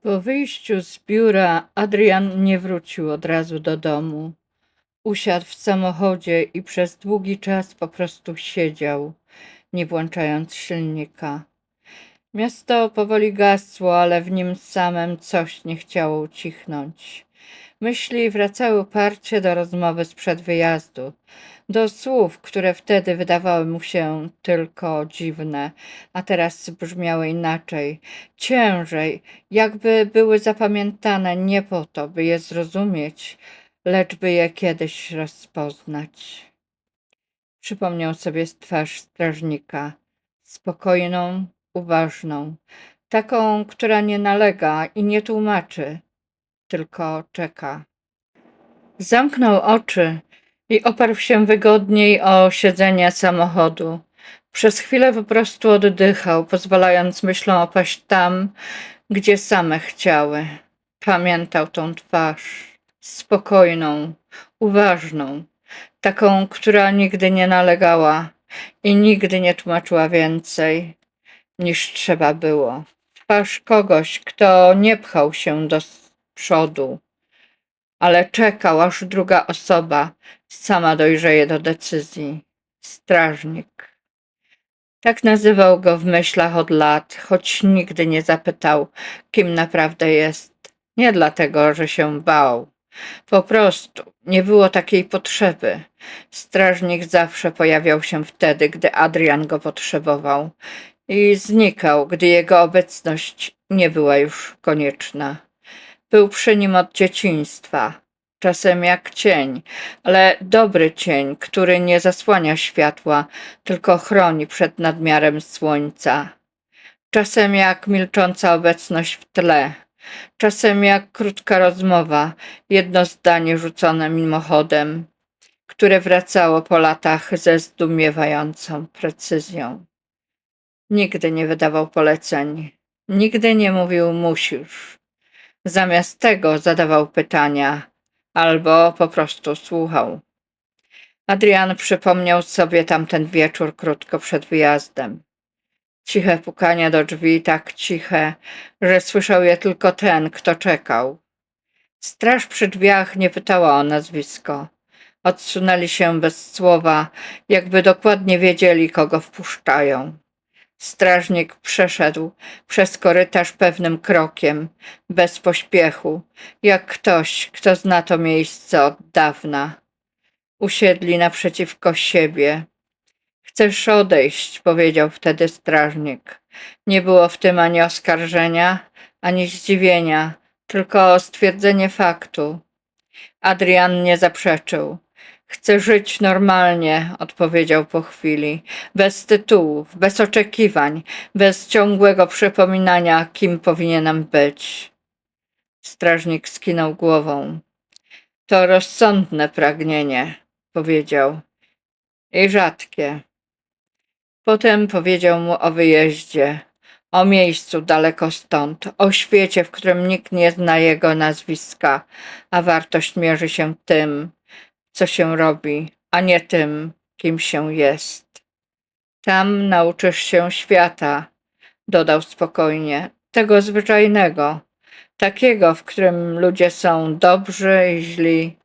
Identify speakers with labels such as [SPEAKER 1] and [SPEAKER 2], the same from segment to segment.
[SPEAKER 1] Po wyjściu z biura Adrian nie wrócił od razu do domu. Usiadł w samochodzie i przez długi czas po prostu siedział, nie włączając silnika. Miasto powoli gasło, ale w nim samym coś nie chciało ucichnąć. Myśli wracały uparcie do rozmowy sprzed wyjazdu, do słów, które wtedy wydawały mu się tylko dziwne, a teraz brzmiały inaczej, ciężej, jakby były zapamiętane nie po to, by je zrozumieć, lecz by je kiedyś rozpoznać. Przypomniał sobie twarz strażnika, spokojną, uważną, taką, która nie nalega i nie tłumaczy, tylko czeka. Zamknął oczy i oparł się wygodniej o siedzenie samochodu. Przez chwilę po prostu oddychał, pozwalając myślom opaść tam, gdzie same chciały. Pamiętał tą twarz, spokojną, uważną, taką, która nigdy nie nalegała i nigdy nie tłumaczyła więcej, niż trzeba było. Twarz kogoś, kto nie pchał się do przodu, ale czekał, aż druga osoba sama dojrzeje do decyzji. Strażnik. Tak nazywał go w myślach od lat, choć nigdy nie zapytał, kim naprawdę jest. Nie dlatego, że się bał. Po prostu nie było takiej potrzeby. Strażnik zawsze pojawiał się wtedy, gdy Adrian go potrzebował i znikał, gdy jego obecność nie była już konieczna. Był przy nim od dzieciństwa, czasem jak cień, ale dobry cień, który nie zasłania światła, tylko chroni przed nadmiarem słońca. Czasem jak milcząca obecność w tle, czasem jak krótka rozmowa, jedno zdanie rzucone mimochodem, które wracało po latach ze zdumiewającą precyzją. Nigdy nie wydawał poleceń, nigdy nie mówił musisz. Zamiast tego zadawał pytania albo po prostu słuchał. Adrian przypomniał sobie tamten wieczór krótko przed wyjazdem. Ciche pukanie do drzwi, tak ciche, że słyszał je tylko ten, kto czekał. Straż przy drzwiach nie pytała o nazwisko. Odsunęli się bez słowa, jakby dokładnie wiedzieli, kogo wpuszczają. Strażnik przeszedł przez korytarz pewnym krokiem, bez pośpiechu, jak ktoś, kto zna to miejsce od dawna. Usiedli naprzeciwko siebie. Chcesz odejść, powiedział wtedy strażnik. Nie było w tym ani oskarżenia, ani zdziwienia, tylko stwierdzenie faktu. Adrian nie zaprzeczył. Chcę żyć normalnie, odpowiedział po chwili, bez tytułów, bez oczekiwań, bez ciągłego przypominania, kim powinienem być. Strażnik skinął głową. To rozsądne pragnienie, powiedział, i rzadkie. Potem powiedział mu o wyjeździe, o miejscu daleko stąd, o świecie, w którym nikt nie zna jego nazwiska, a wartość mierzy się tym, co się robi, a nie tym, kim się jest. Tam nauczysz się świata, dodał spokojnie, tego zwyczajnego, takiego, w którym ludzie są dobrzy i źli,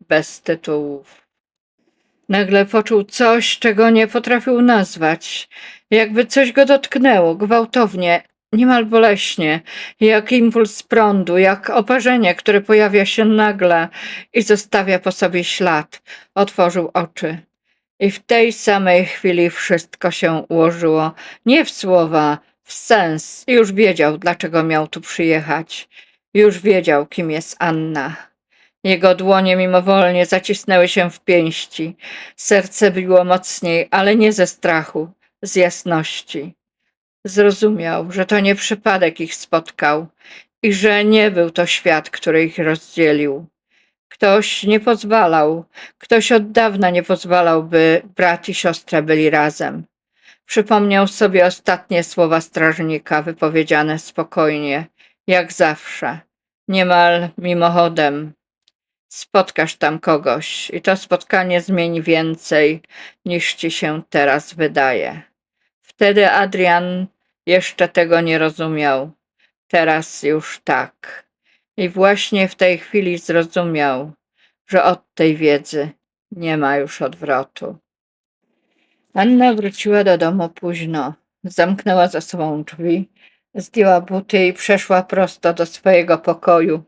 [SPEAKER 1] bez tytułów. Nagle poczuł coś, czego nie potrafił nazwać, jakby coś go dotknęło, gwałtownie, niemal boleśnie, jak impuls prądu, jak oparzenie, które pojawia się nagle i zostawia po sobie ślad. Otworzył oczy. I w tej samej chwili wszystko się ułożyło, nie w słowa, w sens. Już wiedział, dlaczego miał tu przyjechać. Już wiedział, kim jest Anna. Jego dłonie mimowolnie zacisnęły się w pięści. Serce biło mocniej, ale nie ze strachu, z jasności. Zrozumiał, że to nie przypadek ich spotkał i że nie był to świat, który ich rozdzielił. Ktoś nie pozwalał, ktoś od dawna nie pozwalał, by brat i siostra byli razem. Przypomniał sobie ostatnie słowa strażnika, wypowiedziane spokojnie, jak zawsze, niemal mimochodem. Spotkasz tam kogoś i to spotkanie zmieni więcej, niż ci się teraz wydaje. Wtedy Adrian jeszcze tego nie rozumiał. Teraz już tak. I właśnie w tej chwili zrozumiał, że od tej wiedzy nie ma już odwrotu. Anna wróciła do domu późno. Zamknęła za sobą drzwi, zdjęła buty i przeszła prosto do swojego pokoju,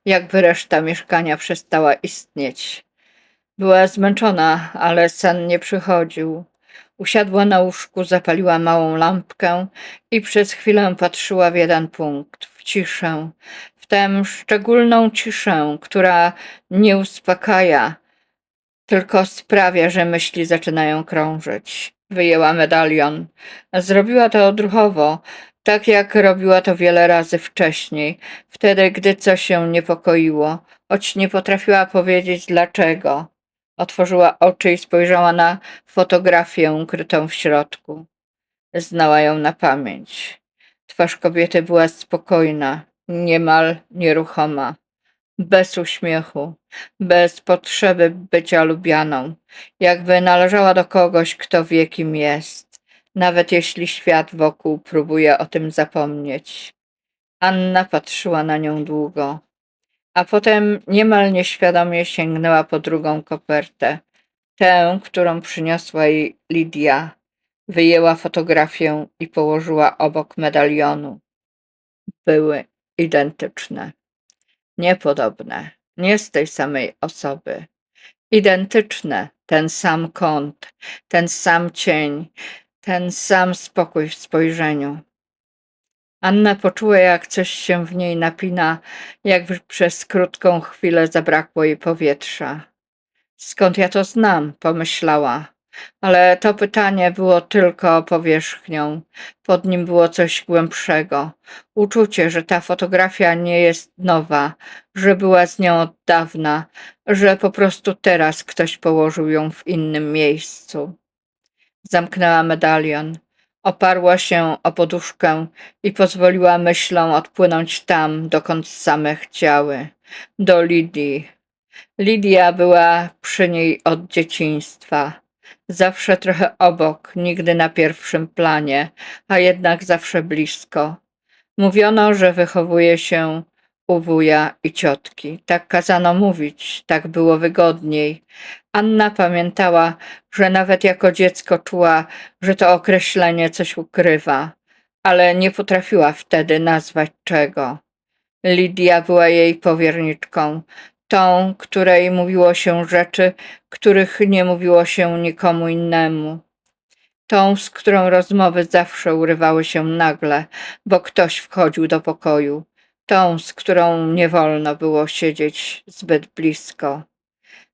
[SPEAKER 1] jakby reszta mieszkania przestała istnieć. Była zmęczona, ale sen nie przychodził. Usiadła na łóżku, zapaliła małą lampkę i przez chwilę patrzyła w jeden punkt, w ciszę, w tę szczególną ciszę, która nie uspokaja, tylko sprawia, że myśli zaczynają krążyć. Wyjęła medalion. Zrobiła to odruchowo, tak jak robiła to wiele razy wcześniej, wtedy, gdy coś się niepokoiło, choć nie potrafiła powiedzieć dlaczego. Otworzyła oczy i spojrzała na fotografię ukrytą w środku. Znała ją na pamięć. Twarz kobiety była spokojna, niemal nieruchoma. Bez uśmiechu, bez potrzeby bycia lubianą, jakby należała do kogoś, kto wie, kim jest, nawet jeśli świat wokół próbuje o tym zapomnieć. Anna patrzyła na nią długo, a potem niemal nieświadomie sięgnęła po drugą kopertę, tę, którą przyniosła jej Lidia. Wyjęła fotografię i położyła obok medalionu. Były identyczne. Niepodobne, nie z tej samej osoby. Identyczne, ten sam kąt, ten sam cień, ten sam spokój w spojrzeniu. Anna poczuła, jak coś się w niej napina, jakby przez krótką chwilę zabrakło jej powietrza. Skąd ja to znam? Pomyślała. Ale to pytanie było tylko powierzchnią. Pod nim było coś głębszego. Uczucie, że ta fotografia nie jest nowa, że była z nią od dawna, że po prostu teraz ktoś położył ją w innym miejscu. Zamknęła medalion. Oparła się o poduszkę i pozwoliła myślom odpłynąć tam, dokąd same chciały. Do Lidii. Lidia była przy niej od dzieciństwa. Zawsze trochę obok, nigdy na pierwszym planie, a jednak zawsze blisko. Mówiono, że wychowuje się u wuja i ciotki. Tak kazano mówić, tak było wygodniej. Anna pamiętała, że nawet jako dziecko czuła, że to określenie coś ukrywa, ale nie potrafiła wtedy nazwać czego. Lidia była jej powierniczką, tą, której mówiło się rzeczy, których nie mówiło się nikomu innemu. Tą, z którą rozmowy zawsze urywały się nagle, bo ktoś wchodził do pokoju. Tą, z którą nie wolno było siedzieć zbyt blisko.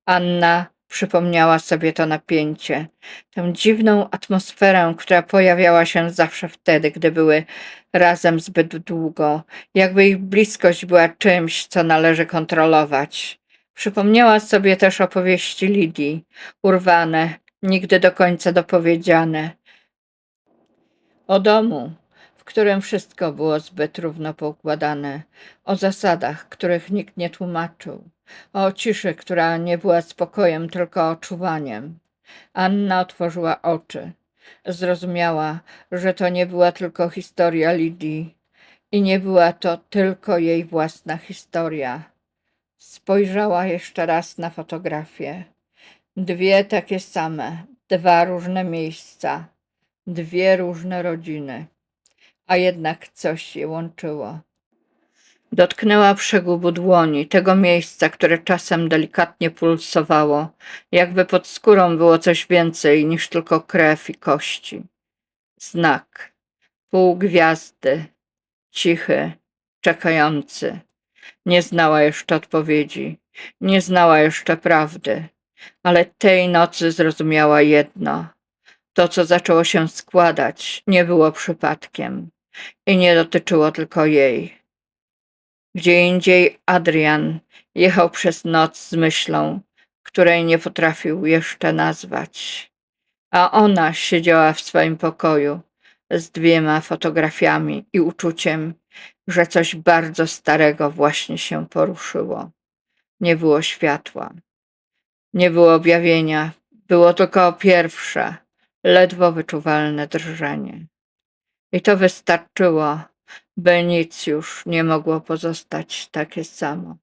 [SPEAKER 1] Anna przypomniała sobie to napięcie, tę dziwną atmosferę, która pojawiała się zawsze wtedy, gdy były razem zbyt długo, jakby ich bliskość była czymś, co należy kontrolować. Przypomniała sobie też opowieści Lidii, urwane, nigdy do końca dopowiedziane. O domu, w którym wszystko było zbyt równo poukładane, o zasadach, których nikt nie tłumaczył, o ciszy, która nie była spokojem, tylko oczuwaniem. Anna otworzyła oczy. Zrozumiała, że to nie była tylko historia Lidii i nie była to tylko jej własna historia. Spojrzała jeszcze raz na fotografię. Dwie takie same, dwa różne miejsca, dwie różne rodziny, a jednak coś je łączyło. Dotknęła przegubu dłoni, tego miejsca, które czasem delikatnie pulsowało, jakby pod skórą było coś więcej niż tylko krew i kości. Znak, pół gwiazdy, cichy, czekający. Nie znała jeszcze odpowiedzi, nie znała jeszcze prawdy, ale tej nocy zrozumiała jedno. To, co zaczęło się składać, nie było przypadkiem i nie dotyczyło tylko jej. Gdzie indziej Adrian jechał przez noc z myślą, której nie potrafił jeszcze nazwać, a ona siedziała w swoim pokoju z dwiema fotografiami i uczuciem, że coś bardzo starego właśnie się poruszyło. Nie było światła, nie było objawienia, było tylko pierwsze, ledwo wyczuwalne drżenie. I to wystarczyło, by nic już nie mogło pozostać takie samo.